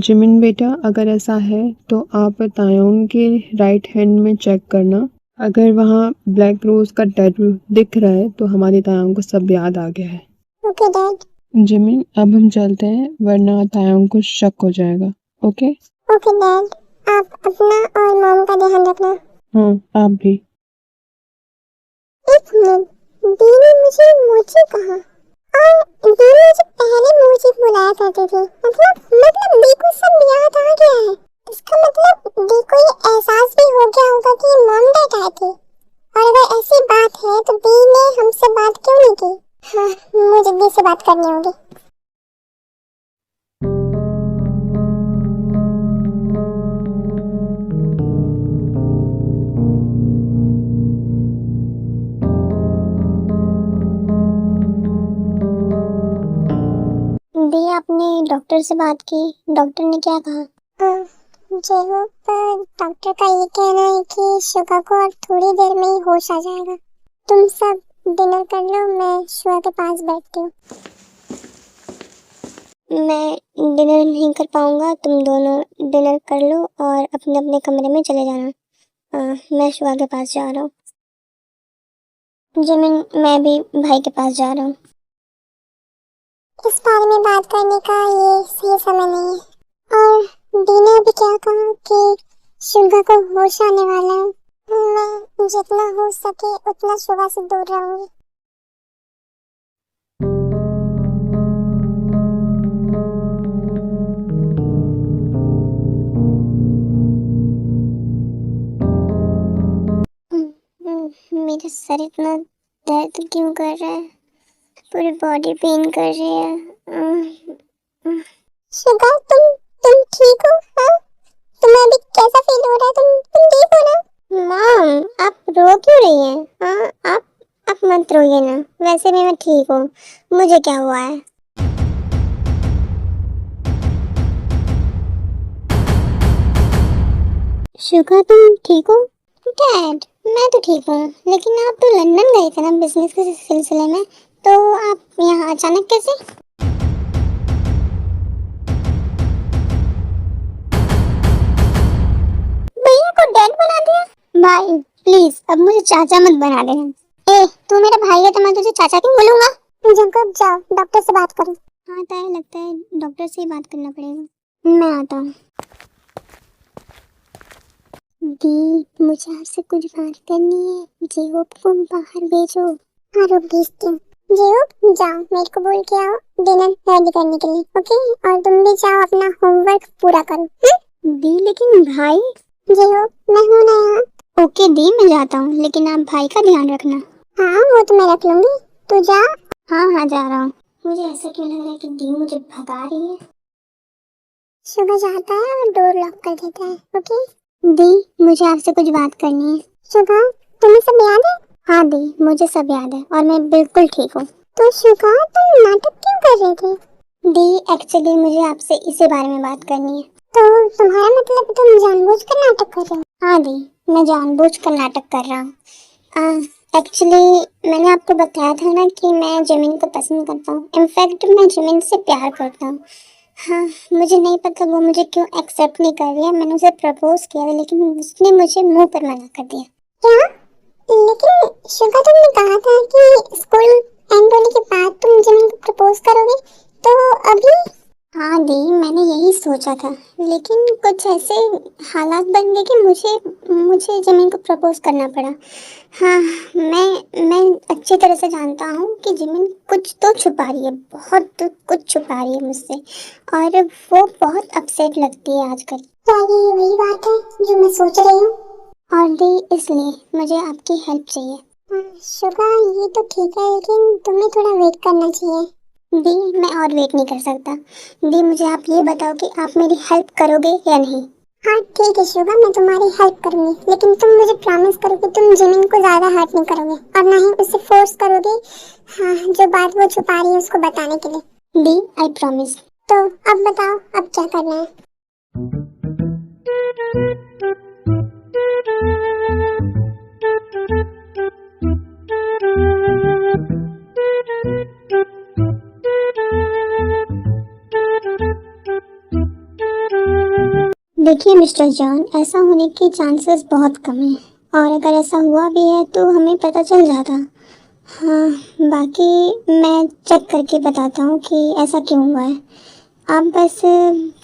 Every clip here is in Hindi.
जिमिन बेटा, अगर ऐसा है तो आप तायोंग के राइट हैंड में चेक करना। अगर वहाँ ब्लैक रोज का टैटू दिख रहा है तो हमारी तायोंग को सब याद आ गया है। Okay dad. जिमिन, अब हम चलते हैं वरना तायोंग को शक हो जाएगा। ओके ओके डैड, आप अपना और मॉम का ध्यान रखना। हाँ, आप भी। एक मिनट, दी ने मुझे मोची कहा और दी ने मुझे पहले मोची बुलाया करती थी। मतलब दी को सब याद आ गया है। इसका मतलब दी को ये एहसास भी हो गया होगा कि मॉम डैड आए थे। और अगर ऐसी बात है तो दी ने हमसे बात क्यों नहीं की? हाँ, मुझे दी से बात करनी होगी। दी, आपने डॉक्टर से बात की? डॉक्टर ने क्या कहा? डॉक्टर का ये कहना है कि शुगा को और थोड़ी देर में ही होश आ जाएगा। तुम सब डिनर कर लो, मैं शुगा के पास बैठती हूँ। मैं डिनर नहीं कर पाऊंगा, तुम दोनों डिनर कर लो और अपने अपने कमरे में चले जाना। मैं शुगा के पास जा रहा हूँ। जिमिन, मैं भी भाई के पास जा रहा हूँ। इस बारे में बात करने का ये सही समय नहीं है। और दी ने अभी क्या कहा कि शुगा को होश आने वाला है। मैं जितना हो सके उतना शुगा से दूर रहूंगी। मेरा सर इतना दर्द क्यों कर रहा है? पूरी बॉडी पेन कर रही है। शुगा, तुम ठीक हो? हाँ, तुम्हें अभी कैसा फील हो रहा है? तुम ठीक हो ना? मॉम, आप रो क्यों रही हैं? हाँ, आप मत रोइए ना। वैसे भी मैं ठीक हूँ। मुझे क्या हुआ है? शुगा, तुम ठीक हो? डैड, मैं तो ठीक हूँ, लेकिन आप तो लंदन गए थे ना बिजनेस के सिलसिले में, तो आप यहाँ अचानक कैसे? भैया को डैड बना दिया? भाई प्लीज, अब मुझे चाचा मत बना देना। ए, तू मेरा भाई है तो मैं तुझे चाचा क्यों बोलूंगा? जंकब, जाओ डॉक्टर से बात करो। हाँ ताया, लगता है डॉक्टर से ही बात करना पड़ेगा। मैं आता हूँ। दी, मुझे आपसे कुछ बात करनी है। जेहोप को बाहर भेजो। हाँ, रुक भेजती हूँ। जेहोप, जाओ मेरे को बोल के आओ डिनर रेडी करने के लिए। ओके, और तुम भी जाओ अपना होमवर्क पूरा करो। दी, लेकिन भाई? जेहोप, मैं हूँ ना यहाँ। ओके दी, मैं जाता हूँ, लेकिन आप भाई का ध्यान रखना। हाँ, वो तो मैं रख लूंगी। तू जा। हाँ हाँ, जा रहा हूँ। मुझे ऐसा क्यों लग रहा है कि दी मुझे भगा रही है? सुबह जाता है और डोर लॉक कर देता है। ओके दी, मुझे आपसे कुछ बात करनी है। शुगा, तुम्हें सब याद है? हाँ दी, मुझे सब याद है और मैं बिल्कुल ठीक हूँ। तो शुगा, तुम नाटक क्यों कर रहे थे? दी, एक्चुअली मुझे आपसे इसी बारे में बात करनी है। तो तुम्हारा मतलब तुम जानबूझकर नाटक कर रहे हो? हाँ दी, मैं जानबूझकर नाटक कर रहा हूँ। एक्चुअली मैंने आपको बताया था ना कि मैं जिमिन को पसंद करता हूँ। इनफैक्ट मैं जिमिन से प्यार करता हूँ। हाँ, मुझे नहीं पता वो मुझे क्यों एक्सेप्ट नहीं कर रही है। मैंने उसे प्रपोज किया था लेकिन उसने मुझे मुंह पर मना कर दिया। क्या? लेकिन शुगा, तुमने कहा था कि स्कूल एंड होने के बाद तुम जिमिन को प्रपोज करोगे, तो अभी? हाँ दी, मैंने यही सोचा था, लेकिन कुछ ऐसे हालात बन गए कि मुझे जिमिन को प्रपोज करना पड़ा। हाँ, मैं अच्छी तरह से जानता हूँ कि जिमिन कुछ तो छुपा रही है, बहुत कुछ छुपा रही है मुझसे, और वो बहुत अपसेट लगती है आजकल। क्या ये वही बात है जो मैं सोच रही हूँ? और दी, इसलिए मुझे आपकी हेल्प चाहिए। शुगा, ये तो ठीक है, लेकिन तुम्हें थोड़ा वेट करना चाहिए। दी, मैं और वेट नहीं कर सकता। दी, मुझे आप ये बताओ कि आप मेरी हेल्प करोगे या नहीं? हाँ ठीक है शुगा, मैं तुम्हारी हेल्प करूंगी, लेकिन तुम मुझे प्रॉमिस करो कि तुम जिमिन को ज्यादा हर्ट नहीं करोगे और ना ही उसे फोर्स करोगे। हाँ, जो बात वो छुपा रही है उसको बताने के लिए। दी, आई प्रॉमिस। तो अब बताओ, अब क्या करना है? देखिए मिस्टर जॉन, ऐसा होने के चांसेस बहुत कम हैं, और अगर ऐसा हुआ भी है तो हमें पता चल जाता। हाँ, बाकी मैं चेक करके बताता हूँ कि ऐसा क्यों हुआ है। आप बस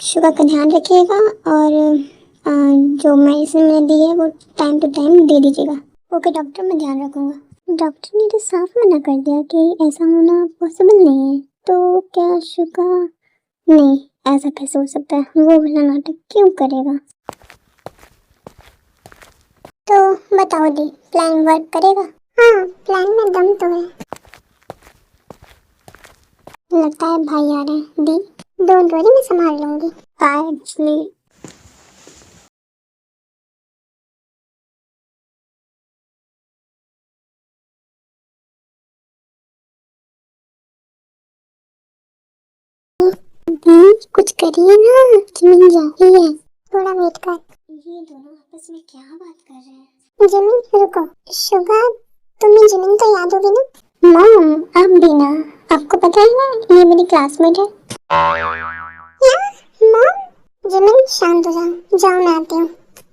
शुगर का ध्यान रखिएगा और जो मेडिसिन मैंने दी है वो टाइम टू टाइम दे दीजिएगा। ओके डॉक्टर, मैं ध्यान रखूँगा। डॉक्टर ने तो साफ मना कर दिया कि ऐसा होना पॉसिबल नहीं है, तो क्या शुगर नहीं, ऐसा कैसे हो सकता है? वो भला नाटक क्यों करेगा? तो बताओ दी, प्लान वर्क करेगा? हाँ, प्लान में दम तो है। लगता है भाई आ रहे हैं। दी, डोंट वरी, मैं संभाल लूंगी। एक्चुअली दी, कुछ करिए ना, जिमिन जा रही है। थोड़ा वेट कर। ये दोनों आपस में क्या बात कर रहे हैं? जिमिन रुको। शुगर, तुम्हें जिमिन तो याद होगी ना? मॉम, आप भी ना, आपको पता है ना ये मेरी क्लासमेट है। क्या? मॉम? जिमिन शांत हो जाओ, जाओ मैं आती हूँ।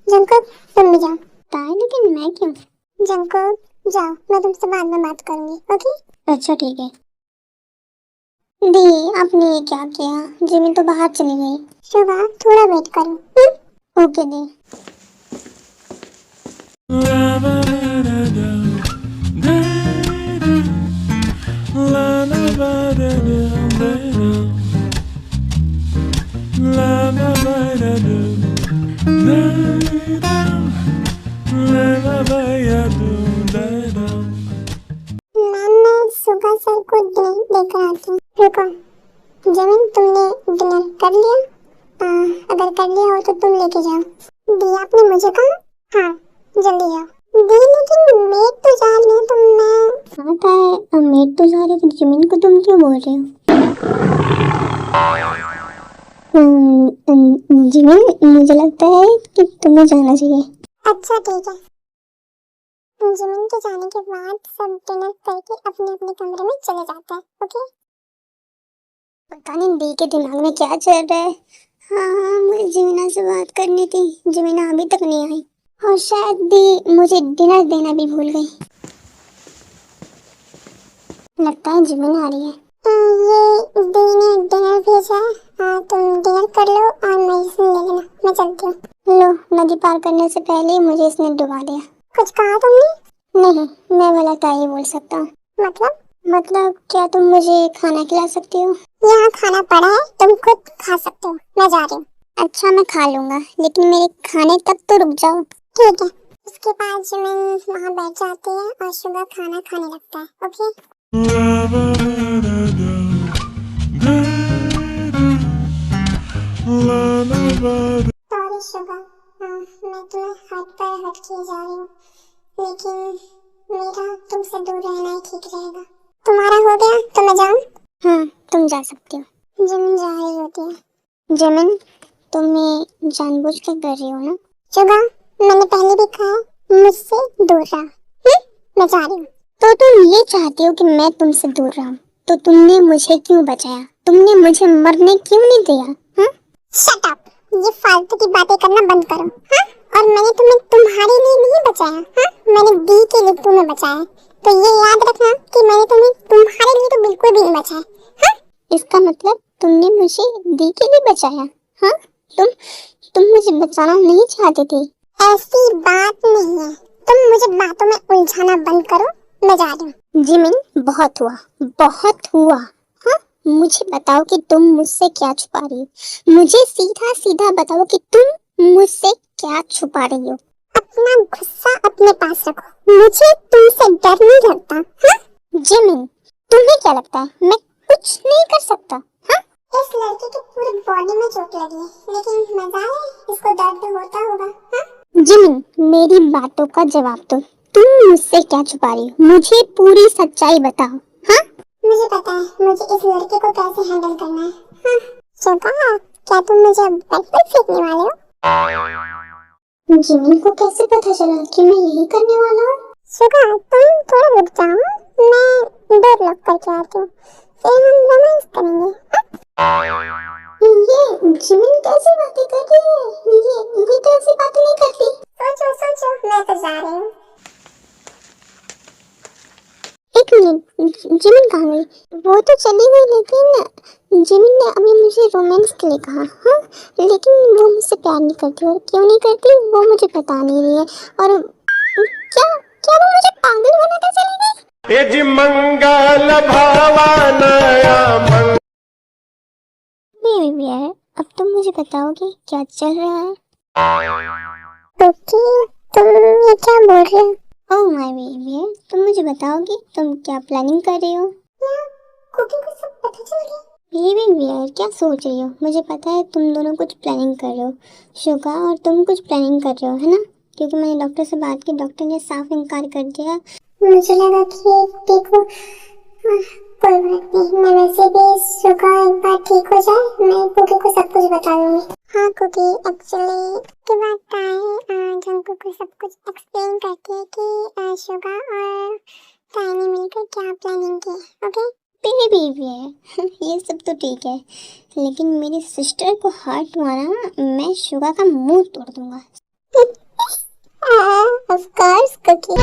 जंकुक, तुम भी जाओ। ताई, लेकिन मैं क्यों? जंकुक जाओ, मैं तुमसे बाद में बात करूंगी, ओके? अच्छा ठीक है। दी, आपने ये क्या किया? जिमिन तो बाहर चली गई। शुभा, थोड़ा वेट करो। ओके दी। मैम, मैं सुबह सर को डिनर लेकर आती हूँ। रुको, जमीन तुमने डिनर कर लिया? अगर कर लिया हो तो तुम लेके जाओ। दी, आपने मुझे कहा? हाँ, जल्दी जाओ। दी, लेकिन मेड तो जा रही है तो मैं। आता है, मेड तो जा रही है तो जमीन को तुम क्यों बोल रहे हो? जमीन, मुझे लगता है कि तुम्हें जाना चाहिए। अच्छा ठीक है। जमीन के जाने के बाद सब डिनर करके अपने अपने कमरे में चले जाते हैं, ओके? पता नहीं दी के दिमाग में क्या चल रहा है। हाँ, मुझे जमीना से बात करनी थी, जमीना अभी तक नहीं आई, और शायद दी मुझे डिनर देना भी भूल गई। लगता है जमीन आ रही है। ये दी ने डिनर भेजा है, तुम डिनर कर लो और मेडिसिन ले लेना, मैं चलती हूँ। लो, नदी पार करने से पहले ही मुझे इसने डुबा दिया। कुछ कहा तुमने? नहीं, मैं भला क्या ही बोल सकता हूँ। मतलब क्या तुम मुझे खाना खिला सकती हो? यहाँ खाना पड़ा है, तुम खुद खा सकते हो, मैं जा रही हूँ। अच्छा, मैं खा लूंगा, लेकिन मेरे खाने तक तो रुक जाओ। ठीक है। उसके बाद जिमिन वहाँ बैठ जाती है और शुगर खाना खाने लगता है, ओके? सॉरी शुगर, मैं तुम्हें हर्ट पर हर्ट किए जा रही हूँ, लेकिन मेरा तुमसे दूर रहना ही ठीक रहेगा। तुम्हारा हो गया तो मैं जाऊँ? हाँ, तुम जा सकती हो। जिमिन जा रही होती है। जिमिन, तुम ये जानबूझ कर कर रही हो ना? शुगर, मैंने पहले भी कहा, मुझसे दूर रहा। मैं जा रही हूँ। तो तुम ये चाहती हो कि मैं तुमसे दूर रहूं? तो तुमने मुझे क्यों बचाया? तुमने मुझे मरने क्यों नहीं दिया? हाँ? शट अप, ये फालतू की बातें करना बंद करो। हाँ? और मैंने तुम्हें तुम्हारे लिए नहीं बचाया, हाँ? मैंने दी के लिए तुम्हें बचाया। तो ये याद रखना कि मैंने तुम्हें तुम्हारे लिए तो बिल्कुल भी नहीं बचाया। हाँ? इसका मतलब तुमने मुझे दी के लिए बचाया? हाँ? तुम मुझे बचाना नहीं चाहती थी? ऐसी बात नहीं है, तुम मुझे बातों में उलझाना बंद करो, मैं जा रही हूँ। जिमिन, बहुत हुआ, बहुत हुआ। हाँ? मुझे बताओ कि तुम मुझसे क्या छुपा रही हो? मुझे सीधा सीधा बताओ कि तुम मुझसे क्या छुपा रही हो? अपना गुस्सा अपने पास रखो, मुझे तुमसे डर नहीं लगता। हाँ? जिमिन, तुम्हें क्या लगता है मैं कुछ नहीं कर सकता? हाँ? इस लड़के की पूरी बॉडी में चोट लगी है, लेकिन मजा है, इसको दर्द होता होगा। हाँ? जिमिन, मेरी बातों का जवाब दो, तुम मुझसे क्या छुपा रही हो? मुझे पूरी सच्चाई बताओ। हाँ? मुझे पता है मुझे इस लड़के को कैसे हैंडल करना है। हाँ? शुगा, क्या तुम मुझे बेड पर फेंकने वाले हो? जिमिन को कैसे पता चला कि मैं यही करने वाला हूँ? शुगा, तुम थोड़ा रुक जाओ, मैं डोर लॉक करके आती हूँ, फिर हम रोमांस करेंगे। हाँ? ये जिमिन कैसी बातें कर रही है? ये तो ऐसी बातें नहीं करती। सोचो सोचो, मैं तो जा रही हूँ। एक मिनट, जिमिन कहाँ गई? वो तो चली गई, लेकिन जिमिन ने अभी मुझे रोमांस के लिए कहा। हाँ, लेकिन वो मुझसे प्यार नहीं करती, और क्यों नहीं करती वो मुझे बता नहीं रही है। और क्या क्या वो मुझे पागल बनाकर चली गई? ये जी मंगल भवानया मंगल। बेबी यार, अब तुम मुझे बताओगे क्या चल रहा है? ओके, तुम ये क्या बोल रहे हो? ओह माय बेबी, तुम मुझे बताओगी तुम क्या प्लानिंग कर रही हो? क्या कुकी को सब पता चल गया? बेबी यार, क्या सोच रही हो? मुझे पता है तुम दोनों कुछ प्लानिंग कर रहे हो। शुगा और तुम कुछ प्लानिंग कर रहे हो, है ना? क्योंकि मैंने डॉक्टर से बात की, डॉक्टर ने साफ इनकार कर दिया। मुझे लगा कि देखो, कोई बात नहीं, मैं वैसे भी शुगा एक बार ठीक हो जाए मैं कुकी को सब कुछ बता दूंगी। हाँ कुकी, एक्चुअली की बात क्या है, आज हम कुकी सब कुछ एक्सप्लेन करते हैं कि शुगा और टाइनी मिलकर क्या प्लानिंग की। ओके बेबी ये सब तो ठीक है, लेकिन मेरी सिस्टर को हर्ट हुआ ना, मैं शुगा का मुंह तोड़ दूंगा। Of course cookie.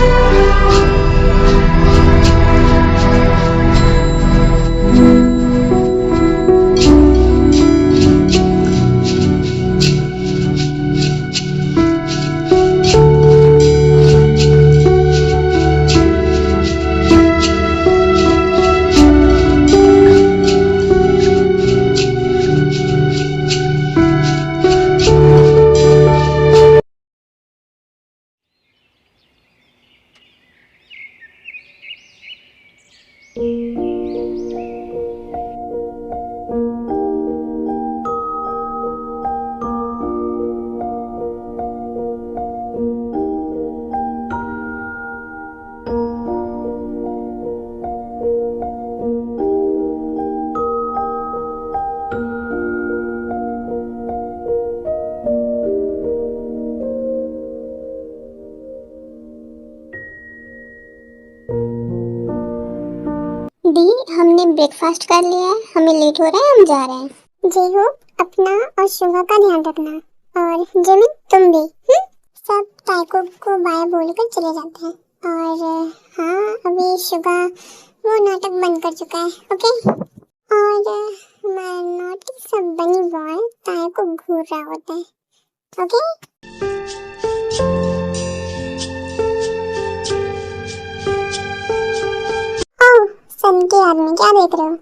दी, हमने ब्रेकफास्ट कर लिया है, हमें लेट हो रहा है, हम जा रहे हैं। जी हो, अपना और शुगा का ध्यान रखना, और जिमिन तुम भी। सब टाइको को बाय बोलकर चले जाते हैं। और हाँ, अभी शुगा वो नाटक बंद कर चुका है। ओके, और हमारा नोटिस सब बनी बॉय टाइको घूर रहा होता है। ओके ओह, सन के आदमी क्या देख रहे हो?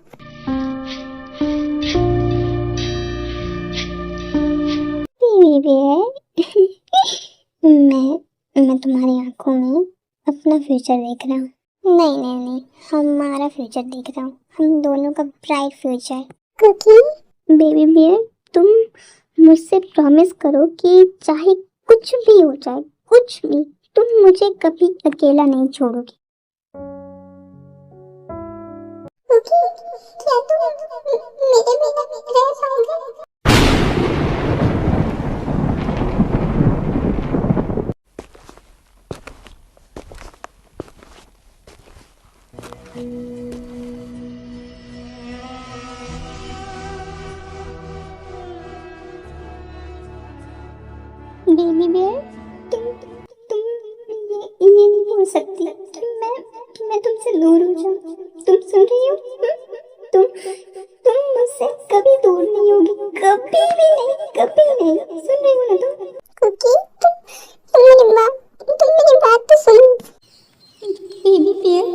बीवी है। मैं तुम्हारी आंखों में अपना फ्यूचर देख रहा हूँ। नहीं नहीं नहीं, हमारा फ्यूचर देख रहा हूँ, हम दोनों का bright future. Cookie baby bear, तुम मुझसे प्रॉमिस करो कि चाहे कुछ भी हो जाए, कुछ भी, तुम मुझे कभी अकेला नहीं छोड़ोगी। कुकी, क्या तुम मेरे बिना रह पाओगे? बेबी बियर, तुम ये नहीं बोल सकती कि मैं तुमसे दूर हो जाऊं। तुम सुन रही हो? तुम मुझसे कभी दूर नहीं होगी, कभी भी नहीं, कभी नहीं। सुन रही हो ना तुम? कुकी, तुम मेरी बात तो सुनो। बेबी बियर,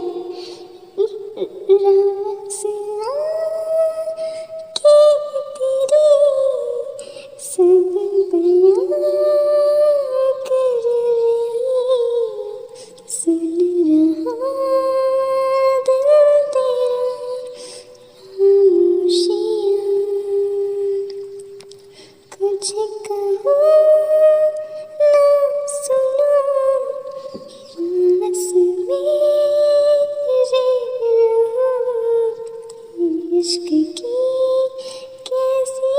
रासिया के तेरी सब बयां कर रही, सुन रहा दिल तेरा खामोशियां, कुछ कहूँ ना सुनो, बस मेरे रहो, इश्क की कैसी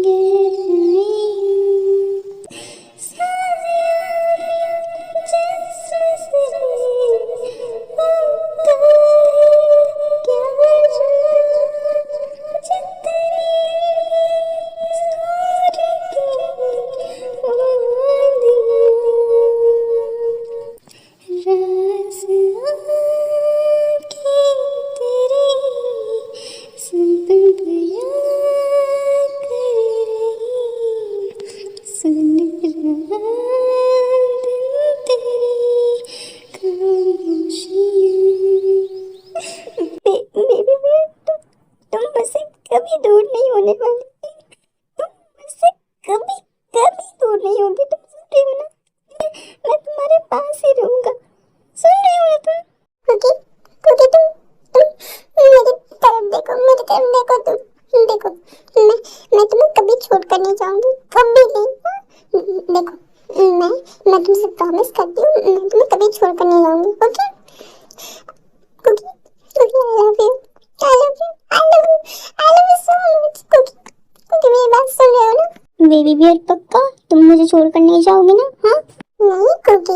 गहराई, दूर नहीं होने वाली। तुम मुझसे कभी कभी दूर नहीं होगी। तुम सुन रही हो ना? मैं तुम्हारे पास ही रहूंगा। सुन रही हो ना तुम? क्योंकि क्योंकि तुम मेरी तरफ देखो, मेरी तरफ देखो। तुम देखो, मैं तुम्हें कभी छोड़कर नहीं जाऊंगी, कभी नहीं। देखो, मैं तुमसे प्रॉमिस करती हूँ, मैं तुम्हें कभी छोड़कर नहीं जाऊंगी। ओके? क्योंकि क्योंकि I love you, I love you, I love you, I love you so much. क्योंकि मेरी बात सुन रहे हो ना? बेबी बियर, पक्का तुम मुझे छोड़कर नहीं जाओगी ना? हाँ? नहीं क्योंकि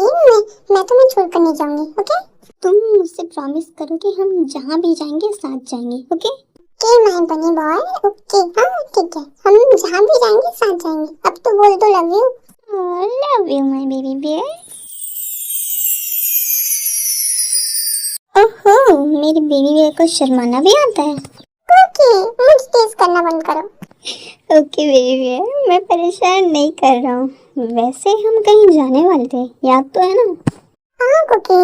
मैं तुम्हें छोड़कर नहीं जाऊंगी। ओके? तुम मुझसे प्रॉमिस करो कि हम जहाँ भी जाएंगे साथ जाएंगे। ओके? ओके माय बनी बॉय। ओके, हाँ ठीक है, हम जहाँ भी जाएंगे साथ जाएंगे। अब तो बोल दो love you. Love you my baby bear. ओहो, मेरी बेबी बियर को शर्माना भी आता है। ओके, मुझे तेज करना बंद करो। ओके बेबी बियर, मैं परेशान नहीं कर रहा हूँ। वैसे हम कहीं जाने वाले थे, याद तो है ना? हाँ कुकी,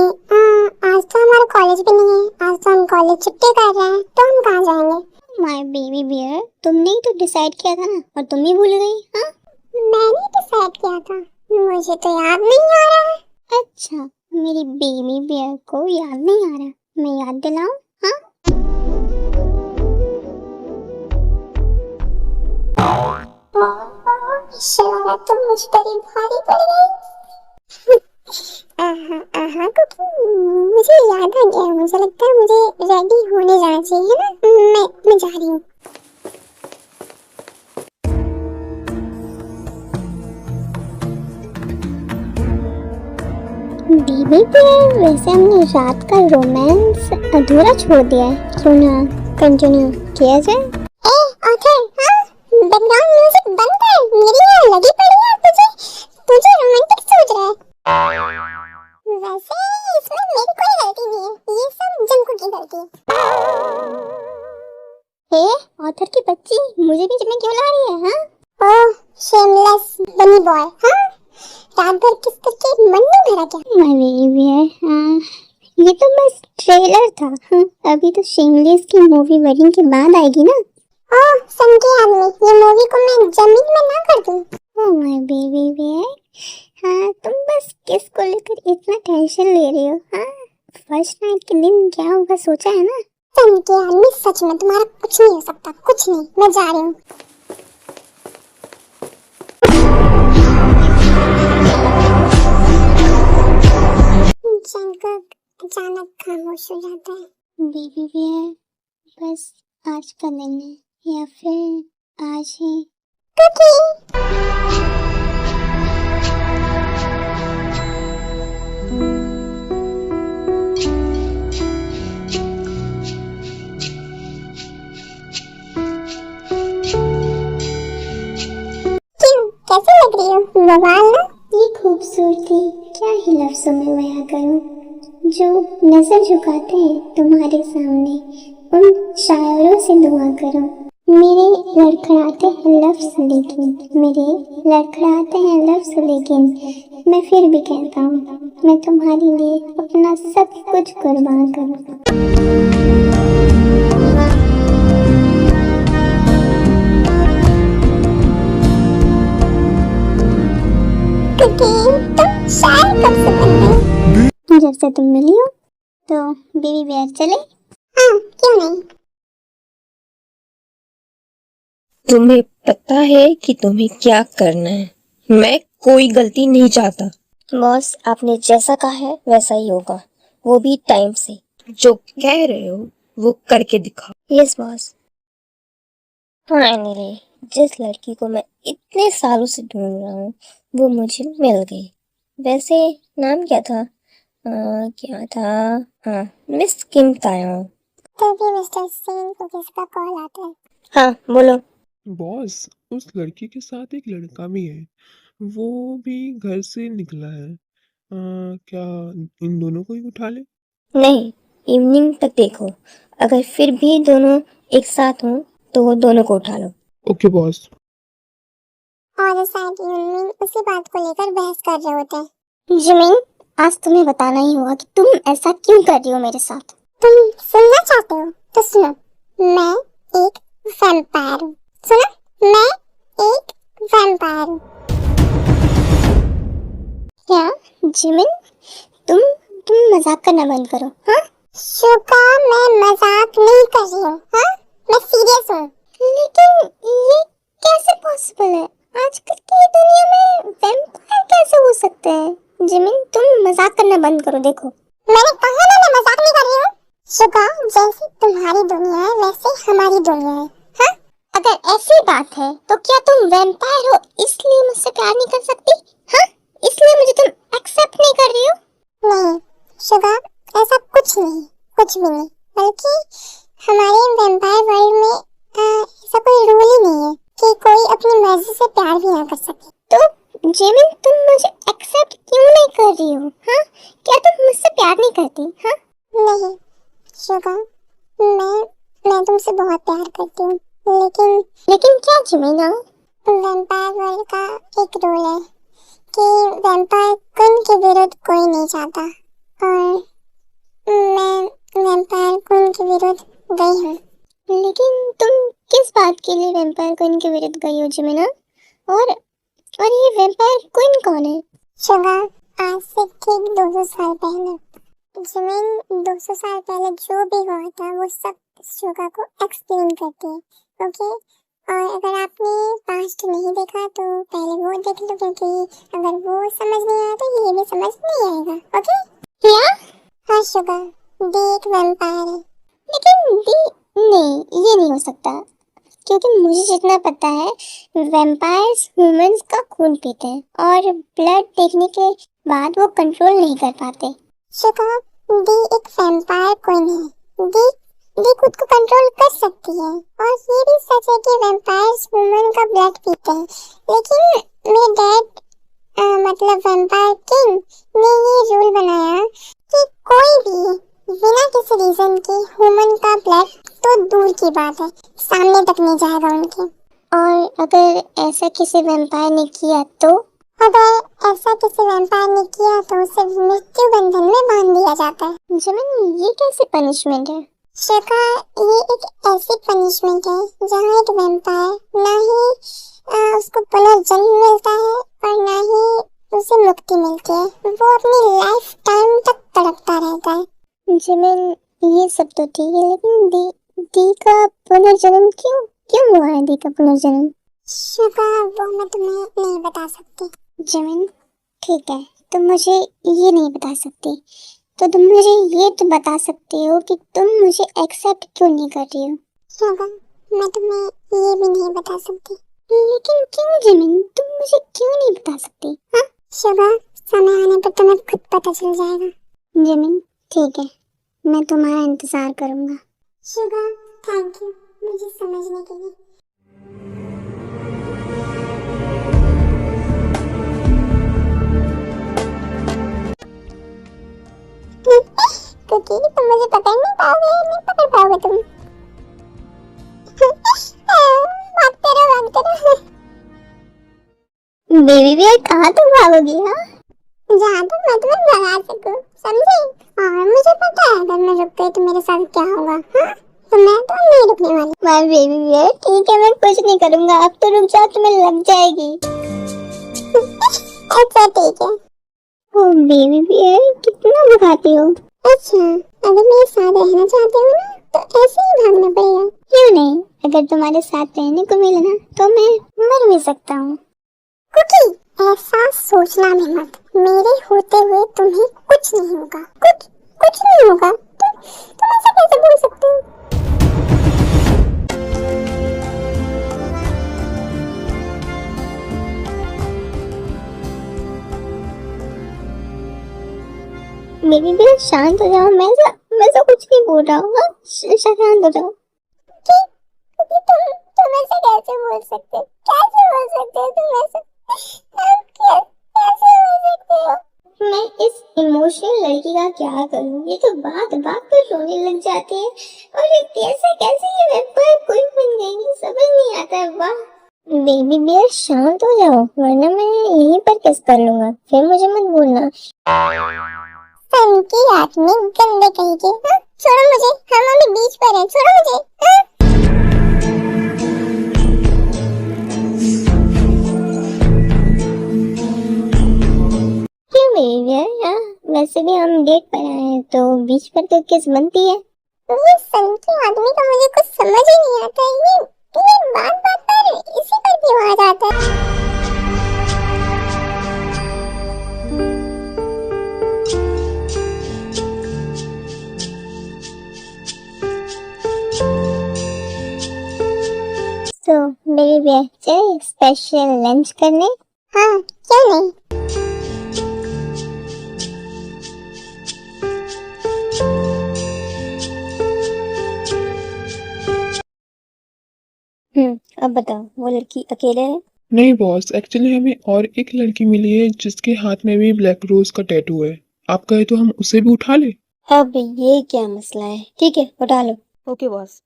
आज तो हमारा कॉलेज भी नहीं है। आज तो हम कॉलेज छुट्टी कर रहे हैं, तो हम कहाँ जाएंगे? माय बेबी बियर, तुमने ही तो डिसाइड किया था ना, और तुम ही भूल गई। हाँ, मैंने डिसाइड किया था, मुझे तो याद नहीं आ रहा है। अच्छा, मेरी बेबी बियर को याद नहीं आ रहा, मैं याद दिलाऊं? हाँ? शरारत तो मुझ पर ही भारी पड़ गई। क्योंकि मुझे याद आ गया। मुझे लगता है मुझे रेडी होने जाना चाहिए ना। मैं जा रही हूँ। बेबी बियर, वैसे हमने रात का रोमांस अधूरा छोड़ दिया है, क्यों ना कंटिन्यू किया जाए? ऑथर, हाँ? बैकग्राउंड म्यूजिक बंद कर, मेरी यहाँ लगी पड़ी है। तुझे रोमांटिक सोच रहा है। वैसे इसमें मेरी कोई गलती नहीं है, ये सब जंकू की गलती है। ऑथर की बच्ची, मुझे बीच में क्यों ला रही है? हाँ? ओह शेमलेस बनी बॉय, हाँ? रात भर किस करके मन नहीं भरा क्या? माय बेबी है, ये तो बस ट्रेलर था। हाँ? अभी तो शेमलेस की मूवी वेडिंग के बाद आएगी ना। ओह संकी आदमी, ये मूवी को मैं जमीन में ना कर दूं। ओह माय बेबी बियर, हाँ तुम बस किस को लेकर इतना टेंशन ले रही हो? हाँ, फर्स्ट नाइट के दिन क्या होगा सोचा है ना? संकी आदमी, सच में तुम्हारा कुछ नहीं हो सकता, कुछ नहीं। मैं जा रही हूँ। जंकक अचानक खामोश हो जाता है। बेबी बियर, बस आज का दिन है, या फिर आज ही? क्यों, कैसे लग रही हो? बवाल ना? ये खूबसूरती क्या ही लफ्जों में बयां करूं, जो नजर झुकाते हैं तुम्हारे सामने, उन शायरों से दुआ करो। मेरे लड़खड़ाते हैं लफ्ज लेकिन, मेरे लड़खड़ाते हैं लफ्ज लेकिन, मैं फिर भी कहता हूँ, मैं तुम्हारे लिए अपना सब कुछ कुर्बान करूँ। तुम शायर कब से बन गई? जब से तुम मिली हो। तो बेबी बियर चले? हाँ, क्यों नहीं? तुम्हें पता है कि तुम्हें क्या करना है? मैं कोई गलती नहीं चाहता। बॉस, आपने जैसा कहा है वैसा ही होगा, वो भी टाइम से। जो कह रहे हो वो करके दिखाओ। Yes boss. फाइनली जिस लड़की को मैं इतने सालों से ढूंढ रहा हूँ वो मुझे मिल गई। वैसे नाम क्या था? क्या था? हाँ, मिस किम तायोंग। तो भी मिस्टर सिंह को किसका कॉल आता है? हाँ बोलो। बॉस, उस लड़की के साथ एक लड़का भी है, वो भी घर से निकला है। क्या इन दोनों को ही उठा ले? नहीं, इवनिंग तक देखो, अगर फिर भी दोनों एक साथ हों तो वो दोनों को उठा लो। Okay boss. और शायद यूनमिन उसी बात को लेकर बहस कर रहे होते हैं। जिमिन, आज तुम्हें बताना ही होगा कि तुम ऐसा क्यों कर रही हो मेरे साथ। तुम सुनना चाहते हो तो सुनो। मैं एक वैम्पायर हूँ। सुना, मैं एक वैम्पायर हूँ। क्या जिमिन, तुम मजाक करना बंद करो। हाँ शुका, मैं मजाक नहीं कर रही हूँ। हाँ मैं सीरियस हूँ। लेकिन ये कैसे पॉसिबल है? आजकल की दुनिया में वैम्पायर कैसे हो सकते हैं? जिमिन तुम मजाक करना बंद करो। देखो मैंने कहा ना, मैं मजाक नहीं कर रही हूँ। शुका, जैसे तुम्हारी दुनिया है वैसे हमारी दुनिया है। हाँ अगर ऐसी बात है तो क्या तुम वैम्पायर हो इसलिए मुझसे प्यार नहीं कर सकती? हाँ इसलिए मुझे तुम एक्सेप्ट नहीं कर रही हो? नहीं शुका, ऐसा कुछ नहीं, कुछ भी नहीं। बल्कि हमारे वैम्पायर वर्ल्ड में ऐसा कोई रूल ही नहीं है कि कोई अपनी मर्जी से प्यार भी ना कर सके। तो जिमिन तुम मुझे एक्सेप्ट क्यों नहीं कर रही हो? हाँ क्या तुम मुझसे प्यार नहीं करती? हाँ नहीं शुका, मैं तुमसे बहुत प्यार करती हूँ, लेकिन क्या जिमिन? वैम्पायर वर्ल्ड का एक रूल है कि वैम्पायर कुन के विरुद्ध कोई नहीं चाहता, और मैं वैम्पायर कुन के विरुद्ध गई हूँ। लेकिन तुम किस बात के लिए वैम्पायर क्वीन के विरुद्ध गई हो जिमिना? और ये वैम्पायर क्वीन कौन है? शुगा, आज से ठीक 200 साल पहले जिमिन 200 साल पहले जो भी हुआ था वो सब शुगा को एक्सप्लेन करती है। ओके, और अगर आपने पास्ट नहीं देखा तो पहले वो देख लो, क्योंकि अगर वो समझ नहीं आया तो ये भी समझ नहीं आएगा। ओके क्या? हाँ शुगा, दी एक वैम्पायर है। लेकिन दी नहीं, ये नहीं हो सकता, क्योंकि मुझे जितना पता है वैम्पायर्स ह्यूमंस का खून पीते हैं और ब्लड देखने के बाद वो कंट्रोल नहीं कर पाते। शुका, दी एक वैम्पायर क्वीन है। दी खुद को कंट्रोल कर सकती है, और ये भी सच है कि वैम्पायर्स ह्यूमन का ब्लड पीते हैं। लेकिन मेरे डैड मतलब वैम्पायर किंग ने ये रूल बनाया कि कोई भी बिना किसी रीजन के ह्यूमन का ब्लड तो दूर की बात है, सामने तक नहीं जाएगा उनके। और अगर ऐसा किसी वैम्पायर ने किया तो? अगर ऐसा किसी वैम्पायर ने किया तो उसे मृत्यु बंधन में बांध दिया जाता है। जिमिन, ये कैसी पनिशमेंट है? शिका, ये एक ऐसी पनिशमेंट है जहाँ एक वैम्पायर ना ही उसको पुनर्जन्म मिलता है और ना ही उसे मुक्ति मिलती है, वो अपनी लाइफ टाइम तक तड़पता रहता है। जिमिन, ये सब तो ठीक है, लेकिन दी का पुनर्जन्म क्यों हुआ है? दी का पुनर्जन्म शिका, वो मैं तुम्हें नहीं बता सकती। जिमिन, ठीक है, तुम मुझे ये नहीं बता सकती, तो तुम मुझे ये तो बता सकती हो कि तुम मुझे एक्सेप्ट क्यों नहीं कर रही हो? शिका, मैं तुम्हें ये भी नहीं बता सकती। लेकिन क्यों जिमिन, तुम मुझे क्यों नहीं बता सकती? हाँ शिका, समय आने पर तुम्हें खुद पता चल जाएगा। जिमिन, ठीक है, मैं तुम्हारा इंतजार करूंगा। शिका, थैंक यू मुझे समझने के लिए। क्योंकि तुम मुझे पकड़ नहीं पाओगे, नहीं पकड़ पाओगे तुम। बात करो। बेबी बियर, कहाँ तुम भागोगी? हाँ जहाँ तक मैं तुम्हें भगा सकूं, समझे? और मुझे पता है अगर मैं रुक गई तो मेरे साथ क्या होगा। हाँ तो मैं तो नहीं रुकने वाली। मैं बेबी बियर, ठीक है, मैं कुछ नहीं करूँगा, अब तो रुक जाओ, तुम्हें लग जाएगी। अच्छा ठीक है। ओ बेबी बियर, कितना भगाती हो? अच्छा, अगर मेरे साथ रहना चाहते हो ना तो ऐसे ही भागना पड़ेगा। क्यों नहीं, अगर तुम्हारे साथ रहने को मिले ना तो मैं मर भी सकता हूँ। कुकी, ऐसा सोचना भी मत, मेरे होते हुए तुम्हें कुछ नहीं होगा, कुछ नहीं होगा। तुम ऐसा कैसे बोल सकते हो? बेबी बियर, शांत हो जाओ, मैं तो कुछ नहीं बोल रहा हूँ। शांत हो जाओ। तुम ऐसे कैसे बोल सकते हो? कैसे बोल सकते हो तुम ऐसे? कैसे बोल सकते हो? मैं इस इमोशनल लड़की का क्या करूँ? ये तो बात पर रोने लग जाती है, और ये कैसे ये वैम्पायर क्वीन बन गई, समझ नहीं आता है। वाह बेबी बियर, शांत हो जाओ, वरना मैं यहीं पर किस कर लूंगा, फिर मुझे मत बोलना। सन की रात में गंदे कहीं के। छोड़ो मुझे, हम अभी बीच पर हैं, छोड़ो मुझे। तो बीच पर तो किस बनती है? ये सन के आदमी का मुझे कुछ समझ ही नहीं आता है। ये बात बात पर इसी पर क्यों आ जाता है? तो मेरी बहन चले स्पेशल लंच करने? हाँ, क्यों नहीं। अब बताओ, वो लड़की अकेले है? नहीं बॉस, एक्चुअली हमें और एक लड़की मिली है जिसके हाथ में भी ब्लैक रोज का टैटू है। आप कहे तो हम उसे भी उठा ले। अब ये क्या मसला है? ठीक है, उठा लो। Okay boss.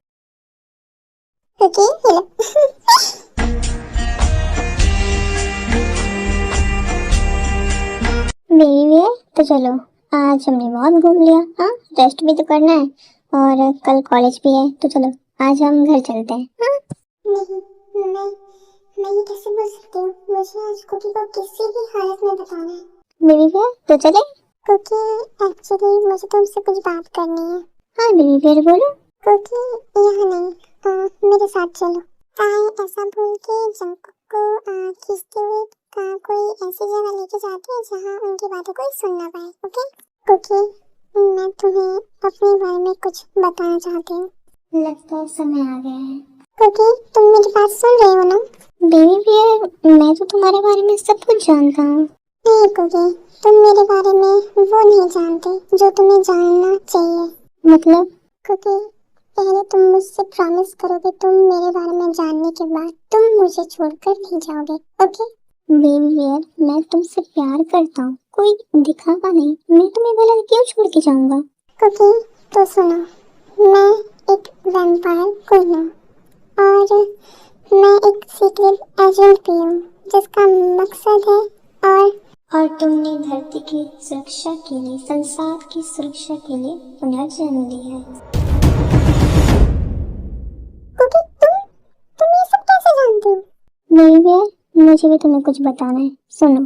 ओके, ये लो। बेबी है तो चलो, आज हमने बहुत घूम लिया। हाँ, रेस्ट भी तो करना है और कल कॉलेज भी है, तो चलो आज हम घर चलते हैं। हाँ? नहीं, मैं ये कैसे बोल सकती हूँ? मुझे आज कुकी को किसी भी हालत में बताना है। बेबी है तो चले? कुकी, एक्चुअली मुझे तुमसे कुछ बात करनी है। हाँ बेबी फिर बोलो। कुकी, यहाँ नहीं, मेरे साथ चलो। ऐसा बोल के जंकुक को खींचते हुए कोई ऐसी जगह लेके जाते हैं जहाँ उनकी बातें कोई सुन ना पाए। ओके कुकी, मैं तुम्हें अपने बारे में कुछ बताना चाहती हूँ। लगता है समय आ गया है। कुकी, तुम मेरी बात सुन रही हो ना? बेबी बियर, मैं तो तुम्हारे बारे में सब कुछ जानता हूँ। नहीं कुकी, तुम मेरे बारे में वो नहीं जानते जो तुम्हें जानना चाहिए। मतलब? कुकी, पहले तुम मुझसे प्रॉमिस करोगे तुम मेरे बारे में जानने के बाद तुम मुझे छोड़कर नहीं जाओगे। ओके बेबी बियर, मैं तुमसे प्यार करता हूँ, कोई दिखावा नहीं। मैं तुम्हें भला क्यों छोड़ के जाऊंगा? कुकी तो सुनो, मैं एक वैम्पायर क्वीन हूँ और मैं एक सीक्रेट एजेंट भी हूँ जिसका मकसद है और तुमने धरती की सुरक्षा के लिए, संसार की सुरक्षा के लिए पुनर्जन्म लिया है। कुकी, तुम ये सब कैसे जानते हो? बेबी, मुझे भी तुम्हें कुछ बताना है। सुनो,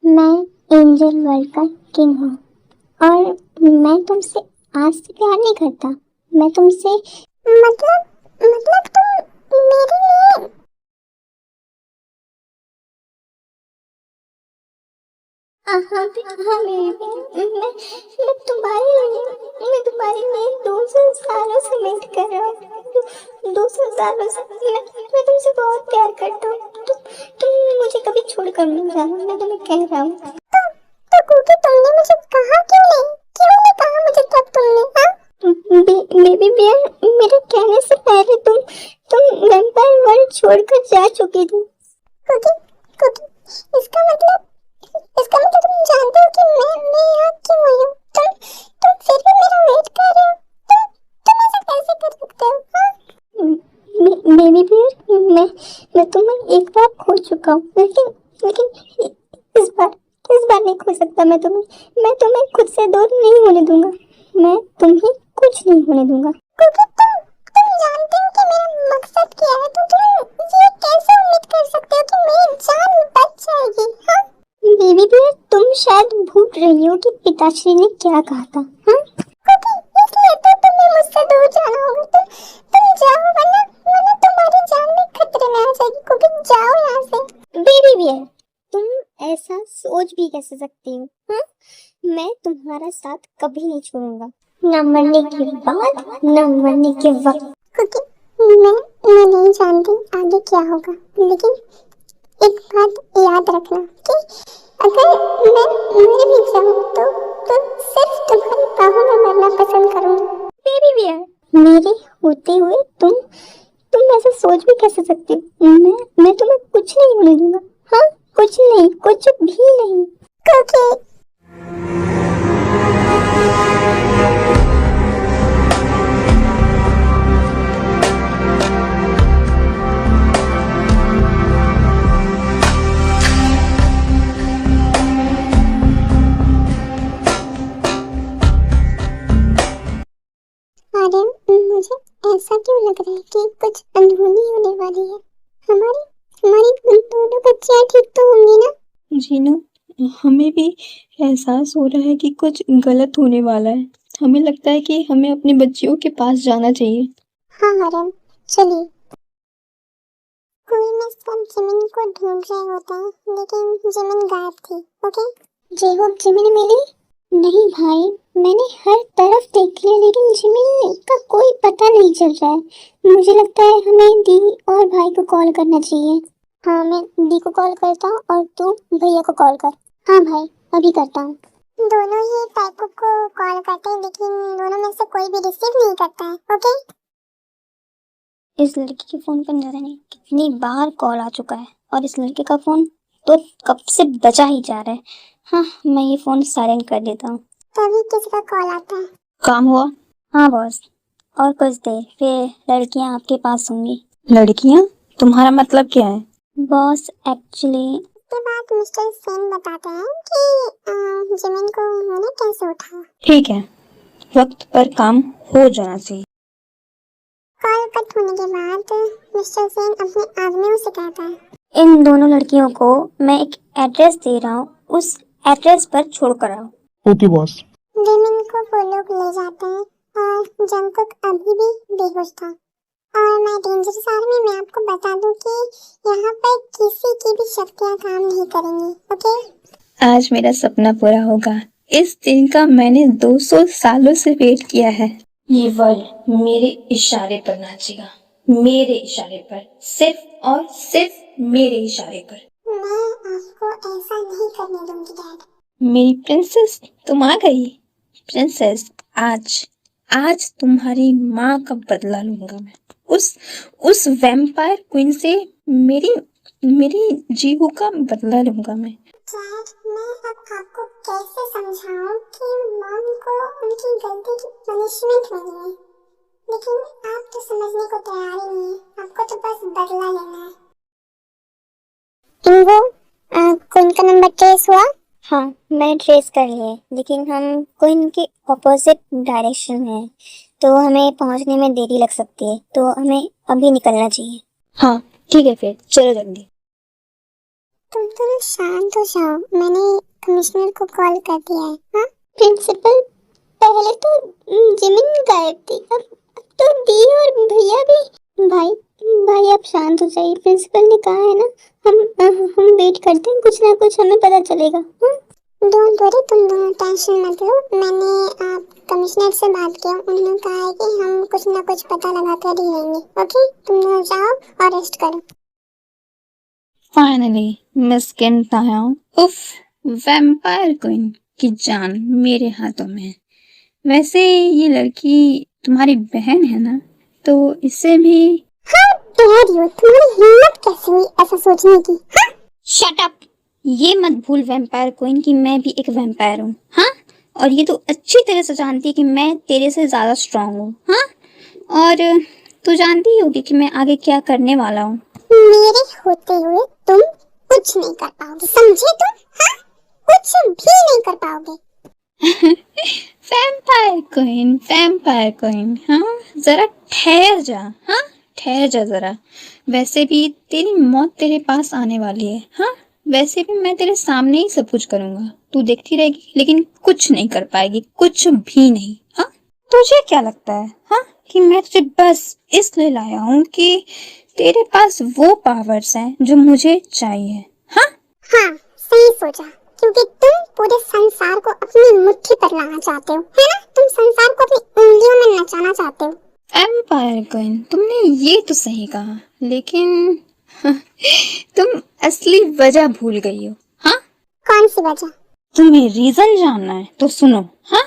मैं एंजल वर्ल्ड का किंग हूँ और मैं तुमसे आज से प्यार नहीं करता। मैं तुमसे मतलब तुम मेरे लिए हाँ बेबी, मैं तुम्हारे लिए 200 सालों से वेट कर रहा हूँ। 200 सालों से मैं तुमसे बहुत प्यार करता हूँ। तुम मुझे कभी छोड़कर नहीं जाना, मैं तुम्हें कह रहा हूँ। तो कुकी, तुमने मुझे कहा क्यों नहीं कहा मुझे तब तुमने? हाँ बेबी बियर, मेरे कहने से पहले तुम वैम्पायर वर्ल्ड छोड़कर जा चुकी थी। कुकी, इसका मतलब तुम जानते हो कि मैं यहाँ क्यों आई हूँ? तुम फिर भी मेरा वेट कर रहे हो? तुम ऐसा कैसे कर सकते हो? हाँ? बेबी बियर, मैं तुम्हें एक बार खो चुका हूँ, लेकिन इस बार नहीं खो सकता मैं तुम्हें खुद से दूर नहीं होने दूंगा। मैं तुम्हें कुछ नहीं होने दूंगा। क्योंकि तुम जानते हो कि मेरा मकसद क्या है, तो तुम ये कैसे उम्मीद कर सकते हो कि मेरी जान बच जाएगी? हाँ? बेबी बियर, तुम शायद भूल रही हो कि पिताश्री ने क्या कहा था। हाँ? इसलिए तो तुम्हें मुझसे दूर जाना होगा। तुम जाओ, वरना तुम्हारी जान भी खतरे में आ जाएगी। क्योंकि जाओ यहाँ से। बेबी बियर, तुम ऐसा सोच भी कैसे सकती हो? हाँ? मैं तुम्हारा साथ कभी नहीं छोड़ूंगा, ना मरने के बाद ना मरने के वक्त। क्योंकि मैं नहीं जानती आगे क्या होगा, लेकिन एक बात याद रखना कि अगर मैं मर भी जाऊं तो सिर्फ तुम्हारी बाहों में मरना पसंद करूंगी। बेबी बियर, मेरे होते हुए तुम ऐसा सोच भी कैसे सकती हो? मैं तुम्हें कुछ नहीं होने दूंगा। हाँ, कुछ नहीं, कुछ भी नहीं। क्योंकि मुझे ऐसा क्यों लग रहा है कि कुछ अनहोनी होने वाली है। हमारी दोनों बच्चियां ठीक तो होंगी ना? जीनू, हमें भी एहसास हो रहा है कि कुछ गलत होने वाला है। हमें लगता है कि हमें अपनी बच्चियों के पास जाना चाहिए। हाँ मरियम, चलिए। स्कूल में सब जिमिन को ढूंढ रहे होते हैं, लेकिन जिमिन गायब थी। ओके, जे होप जिमिन मिली? नहीं भाई, मैंने हर तरफ देख लिया, लेकिन जिमिन का कोई पता नहीं चल रहा है। मुझे लगता है हमें दी और भाई को कॉल करना चाहिए। हाँ, मैं दी को कॉल करता हूँ और तू भैया को कॉल कर। हाँ भाई, अभी करता हूँ। दोनों ही ताइकू को कॉल करते हैं, लेकिन दोनों में से कोई भी रिसीव नहीं करता है। ओके, इस लड़की के फोन पर न जाने कितनी बार कॉल आ चुका है और इस लड़के का फोन तो कब से बजा ही जा रहा है। हाँ, मैं ये फोन साइलेंट कर देता हूँ। तभी किसका कॉल आता है? काम हुआ? हाँ बॉस, और कुछ देर फिर लड़कियाँ आपके पास होंगी। लड़कियाँ? तुम्हारा मतलब क्या है? बॉस एक्चुअली उसके बाद मिस्टर सेन बताते हैं कि जिमिन को उन्होंने कैसे उठाया। ठीक है, वक्त पर काम हो जाना चाहिए। कॉल कट होने के बाद मिस्टर सेन अपने आदमियों से कहता है, इन दोनों लड़कियों को मैं एक एड्रेस दे रहा हूँ, उस एड्रेस पर छोड़कर आओ। Okay boss. जिमिन को वो लोग ले जाते हैं और जंगकुक अभी भी बेहोश था। और मैं डेंजरस आर्मी में आपको बता दूं कि यहाँ पर किसी की भी शक्तियाँ काम नहीं करेंगी। ओके, आज मेरा सपना पूरा होगा। इस दिन का मैंने 200 सालों से वेट किया है। ये वर्ल्ड मेरे इशारे पर नाचेगा, मेरे इशारे पर, सिर्फ और सिर्फ मेरे इशारे पर। मैं आपको ऐसा नहीं करने दूंगी डैड। मेरी प्रिंसेस, तुम आ गई। प्रिंसेस, आज आज तुम्हारी माँ का बदला लूंगा मैं। उस वैम्पायर क्वीन से मेरी मेरी जीहू का बदला लूंगा मैं। डैड, मैं अब आपको कैसे समझाऊं कि मॉम को उनकी गलती की पनिशमेंट मिली है, लेकिन आप तो समझने को तैयार ही नहीं है। आपको तो बस बदला लेना है। इनको क्वीन का नंबर ट्रेस हुआ? हाँ, मैंने ट्रेस कर लिए, लेकिन हम क्वीन के ऑपोजिट डायरेक्शन में हैं, तो हमें पहुंचने में देरी लग सकती है, तो हमें अभी निकलना चाहिए। हाँ ठीक है, फिर चलो जल्दी। तुम दोनों शांत हो जाओ, मैंने कमिश्नर को कॉल कर दिया है। हाँ प्रिंसिपल, पहले तो जिमिन गायब थी, अब तो दी और भैया भी। भाई आप शांत हो जाइए, प्रिंसिपल ने कहा है ना, हम वेट करते हैं, कुछ ना कुछ हमें पता चलेगा। डोंट वरी, तुम दोनों टेंशन मत लो। मैंने आप कमिश्नर से बात किया, उन्होंने कहा है कि हम कुछ ना कुछ पता लगा कर ही लेंगे। ओके, तुम दोनों जाओ और रेस्ट करो। फाइनली मिस किन तायाओ, उफ, वैम्पायर क्वीन की जान मेरे हाथों में है। वैसे ये लड़की तुम्हारी बहन है ना, तो इससे भी। हाँ डैड, यू तुम्हारी हिम्मत कैसे हुई ऐसा सोचने की? हाँ शट अप! ये मत भूल वैम्पायर क्वीन कि मैं भी एक वैम्पायर हूँ। हाँ, और ये तो अच्छी तरह से जानती है कि मैं तेरे से ज्यादा स्ट्रांग हूँ। हाँ, और तू जानती ही होगी कि मैं आगे क्या करने वाला हूँ। मेरे होते हुए तुम कुछ नहीं कर पाओगे, समझे तुम? हाँ, कुछ भी नहीं कर पाओगे। वैम्पायर क्वीन, हाँ जरा ठहर जा। हाँ, ठहर जा जरा। वैसे भी तेरी मौत तेरे पास आने वाली है। हाँ, वैसे भी मैं तेरे सामने ही सब कुछ करूंगा, तू देखती रहेगी, लेकिन कुछ नहीं कर पाएगी, कुछ भी नहीं। हाँ, तुझे क्या लगता है हाँ कि मैं तुझे बस इसलिए लाया हूँ कि तेरे पास वो पावर्स हैं जो मुझे चाहिए? हाँ हाँ, सही सोचा, क्योंकि तुम पूरे संसार को अपनी मुट्ठी पर लाना चाहते हो, है ना? तुम संसार को अपनी उंगलियों में नचाना चाहते हो। एम्पायर क्वीन, तुमने ये तो सही कहा, लेकिन तुम असली वजह भूल गई हो। हाँ, कौन सी वजह? तुम्हें रीजन जानना है तो सुनो। हाँ,